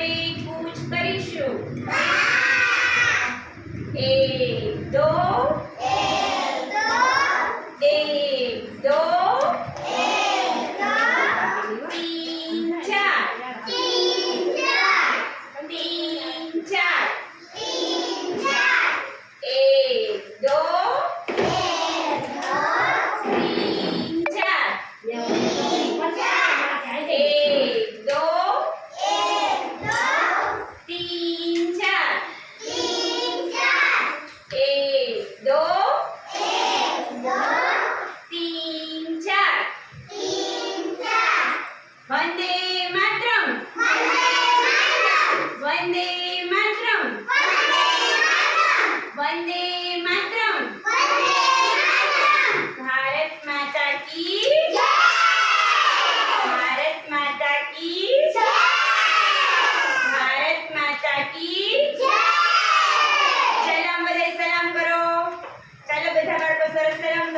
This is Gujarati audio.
આપણે કૂચ કરીશું. 1 2 1 2 વંદે માતરમ. વંદે માતરમ. વંદે માતરમ. ભારત માતા કી જય. ભારત માતા કી જય. ભારત માતા કી જય. ચાલો બધા સલામ કરો. ચાલો બધા બાળકો સરસ સલામ